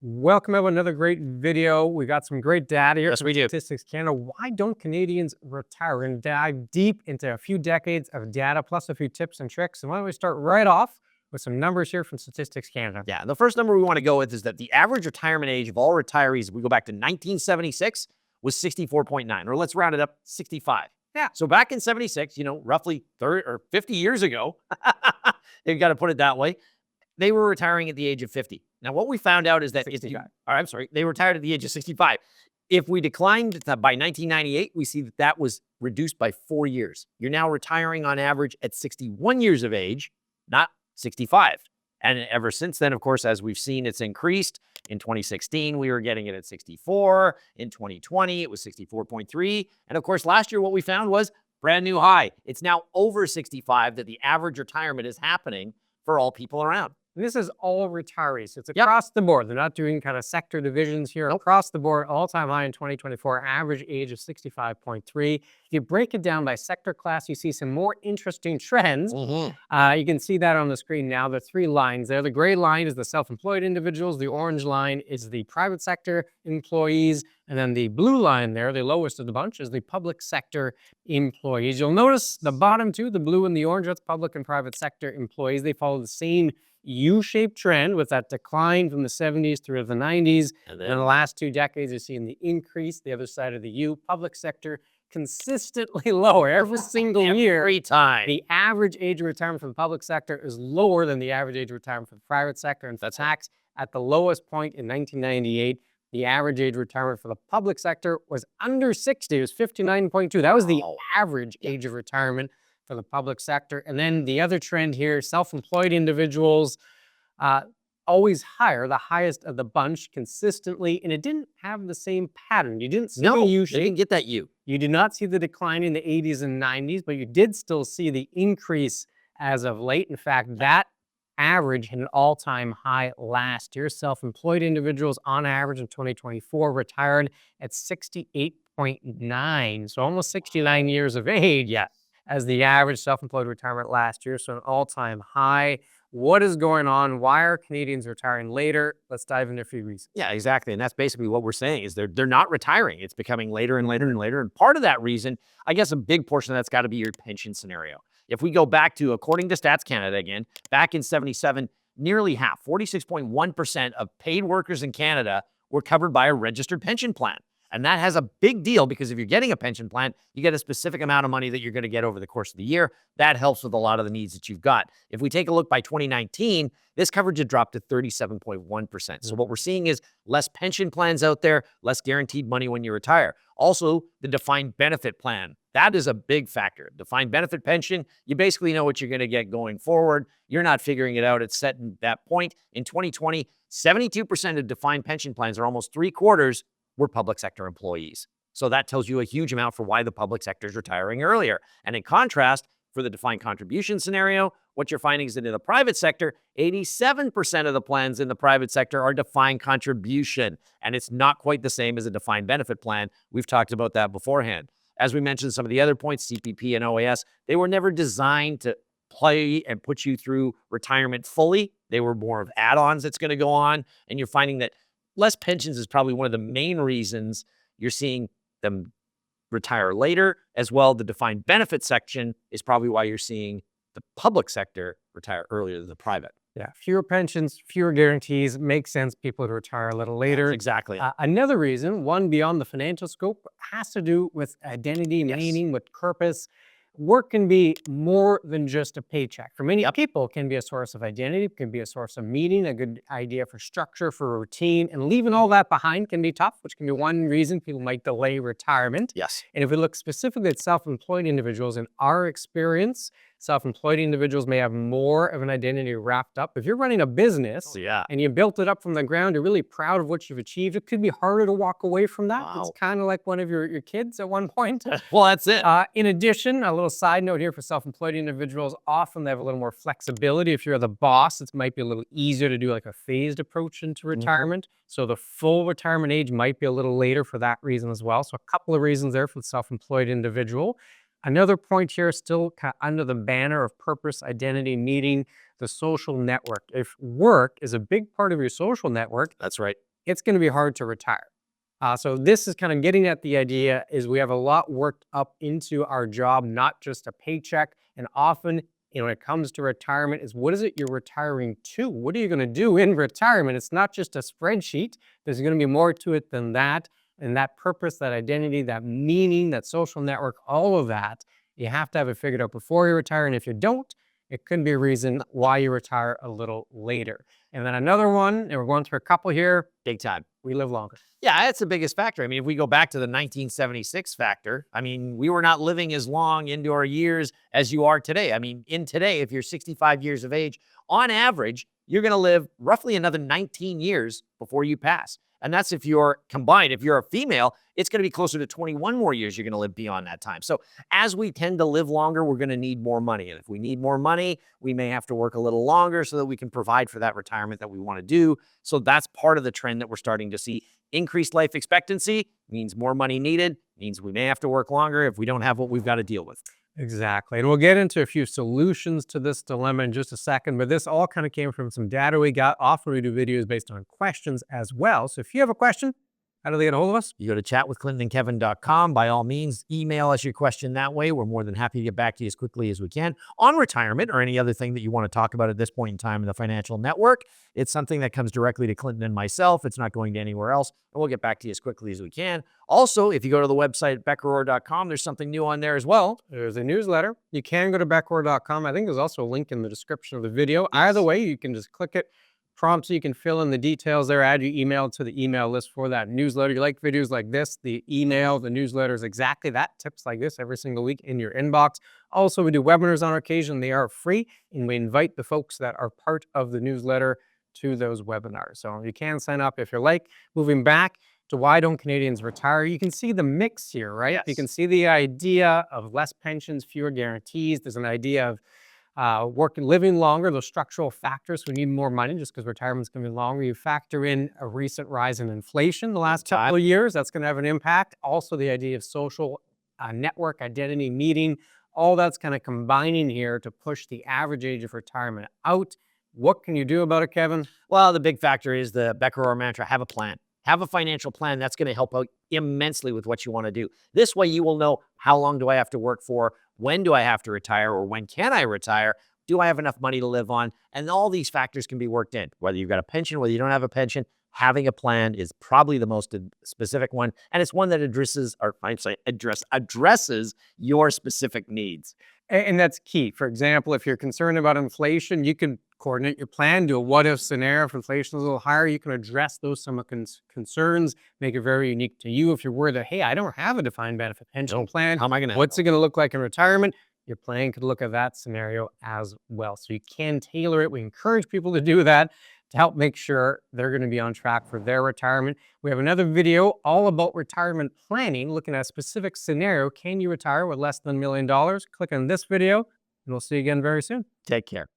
Welcome to another great video. We got some great data here Yes, from we do. Statistics Canada. Why don't Canadians retire? We're going to dive deep into a few decades of data, plus a few tips and tricks. And why don't we start right off with some numbers here from Statistics Canada? Yeah, the first number we want to go with is that the average retirement age of all retirees, if we go back to 1976, was 64.9, or let's round it up, 65. Yeah. So back in 76, roughly 30 or 50 years ago, you've got to put it that way, they were retiring at the age of 50. Now, what we found out is that they retired at the age of 65. If we declined by 1998, we see that that was reduced by 4 years. You're now retiring on average at 61 years of age, not 65. And ever since then, of course, as we've seen, it's increased. In 2016, we were getting it at 64. In 2020, it was 64.3. And of course, last year, what we found was brand new high. It's now over 65 that the average retirement is happening for all people around. And this is all retirees. It's across the board. They're not doing kind of sector divisions here. Nope. Across the board, all-time high in 2024, average age of 65.3. If you break it down by sector class, you see some more interesting trends. You can see that on the screen now. The three lines there. The gray line is the self-employed individuals. The orange line is the private sector employees. And then the blue line there, the lowest of the bunch, is the public sector employees. You'll notice the bottom two, the blue and the orange, that's public and private sector employees. They follow the same U-shaped trend with that decline from the 70s through the 90s. And then in the last 2 decades, you're seeing the increase, the other side of the U. Public sector consistently lower every single year. Every time. The average age of retirement for the public sector is lower than the average age of retirement for the private sector. And for tax, at the lowest point in 1998, the average age of retirement for the public sector was under 60. It was 59.2. That was the average age of retirement for the public sector. And then the other trend here, self-employed individuals, always higher, the highest of the bunch consistently. And it didn't have the same pattern. You didn't see the U shape. You didn't get that U. You did not see the decline in the 80s and 90s, but you did still see the increase as of late. In fact, that average hit an all-time high last year. Self-employed individuals on average in 2024 retired at 68.9, so almost 69 years of age. Yeah. As the average self-employed retirement last year, so an all-time high. What is going on? Why are Canadians retiring later? Let's dive into a few reasons. Yeah, exactly. And that's basically what we're saying is they're not retiring. It's becoming later and later and later. And part of that reason, I guess a big portion of that's got to be your pension scenario. If we go back to, according to Stats Canada again, back in 77, nearly half, 46.1% of paid workers in Canada were covered by a registered pension plan. And that has a big deal because if you're getting a pension plan, you get a specific amount of money that you're going to get over the course of the year. That helps with a lot of the needs that you've got. If we take a look by 2019, this coverage had dropped to 37.1%. So what we're seeing is less pension plans out there, less guaranteed money when you retire. Also, the defined benefit plan. That is a big factor. Defined benefit pension, you basically know what you're going to get going forward. You're not figuring it out. It's set in that point. In 2020, 72% of defined pension plans, or almost 3/4, were public sector employees. So that tells you a huge amount for why the public sector is retiring earlier. And in contrast, for the defined contribution scenario, what you're finding is that in the private sector, 87% of the plans in the private sector are defined contribution. And it's not quite the same as a defined benefit plan. We've talked about that beforehand. As we mentioned, some of the other points, CPP and OAS, they were never designed to play and put you through retirement fully. They were more of add-ons that's going to go on. And you're finding that less pensions is probably one of the main reasons you're seeing them retire later. As well, the defined benefit section is probably why you're seeing the public sector retire earlier than the private. Yeah, fewer pensions, fewer guarantees. Makes sense people would retire a little later. That's exactly. Another reason, one beyond the financial scope, has to do with identity, meaning, with purpose. Work can be more than just a paycheck. For many people, it can be a source of identity, it can be a source of meaning, a good idea for structure, for a routine, and leaving all that behind can be tough, which can be one reason people might delay retirement. Yes. And if we look specifically at self-employed individuals, in our experience, self-employed individuals may have more of an identity wrapped up. If you're running a business and you built it up from the ground, you're really proud of what you've achieved, it could be harder to walk away from that. It's kind of like one of your kids at one point. Well, that's it. In addition, a little side note here for self-employed individuals, often they have a little more flexibility. If you're the boss, it might be a little easier to do like a phased approach into retirement. So the full retirement age might be a little later for that reason as well. So a couple of reasons there for the self-employed individual. Another point here, still kind of under the banner of purpose, identity, meaning the social network. If work is a big part of your social network, That's right. it's going to be hard to retire. So this is kind of getting at the idea is we have a lot worked up into our job, not just a paycheck. And often, when it comes to retirement, is what is it you're retiring to? What are you going to do in retirement? It's not just a spreadsheet. There's going to be more to it than that. And that purpose, that identity, that meaning, that social network, all of that, you have to have it figured out before you retire. And if you don't, it could be a reason why you retire a little later. And then another one, and we're going through a couple here. Big time. We live longer. Yeah, that's the biggest factor. I mean, if we go back to the 1976 factor, I mean, we were not living as long into our years as you are today. I mean, in today, if you're 65 years of age, on average, you're going to live roughly another 19 years before you pass. And that's if you're combined. If you're a female, it's going to be closer to 21 more years you're going to live beyond that time. So as we tend to live longer, we're going to need more money. And if we need more money, we may have to work a little longer so that we can provide for that retirement that we want to do. So that's part of the trend that we're starting to see. Increased life expectancy means more money needed, means we may have to work longer if we don't have what we've got to deal with. Exactly. And we'll get into a few solutions to this dilemma in just a second, but this all kind of came from some data we got. Often we do videos based on questions as well. So if you have a question, how do they get a hold of us? You go to chatwithclintonandkevin.com. By all means, email us your question that way. We're more than happy to get back to you as quickly as we can on retirement or any other thing that you want to talk about at this point in time in the financial network. It's something that comes directly to Clinton and myself. It's not going to anywhere else. And we'll get back to you as quickly as we can. Also, if you go to the website, beckerorr.com, there's something new on there as well. There's a newsletter. You can go to beckerorr.com. I think there's also a link in the description of the video. Either way, you can just click it. Prompts, you can fill in the details there, add your email to the email list for that newsletter. You like videos like this, the email, the newsletter is exactly that. Tips like this every single week in your inbox. Also, we do webinars on occasion. They are free, and we invite the folks that are part of the newsletter to those webinars. So you can sign up if you're like. Moving back to why don't Canadians retire? You can see the mix here, right? Yes. You can see the idea of less pensions, fewer guarantees. There's an idea of living longer, those structural factors. We need more money just because retirement's going to be longer. You factor in a recent rise in inflation the last couple of years. That's going to have an impact. Also, the idea of social network, identity, meeting, all that's kind of combining here to push the average age of retirement out. What can you do about it, Kevin? Well, the big factor is the Becker Orr mantra, have a plan. Have a financial plan. That's going to help out immensely with what you want to do. This way you will know, how long do I have to work for? When do I have to retire, or when can I retire? Do I have enough money to live on? And all these factors can be worked in. Whether you've got a pension, whether you don't have a pension, having a plan is probably the most specific one. And it's one that addresses your specific needs. And that's key. For example, if you're concerned about inflation, you can coordinate your plan, do a what-if scenario. If inflation is a little higher, you can address those some concerns, make it very unique to you. If you're worried that, hey, I don't have a defined benefit pension plan, How am I going to? what's it going to look like in retirement? Your plan could look at that scenario as well. So you can tailor it. We encourage people to do that to help make sure they're going to be on track for their retirement. We have another video all about retirement planning, looking at a specific scenario. Can you retire with less than $1 million? Click on this video, and we'll see you again very soon. Take care.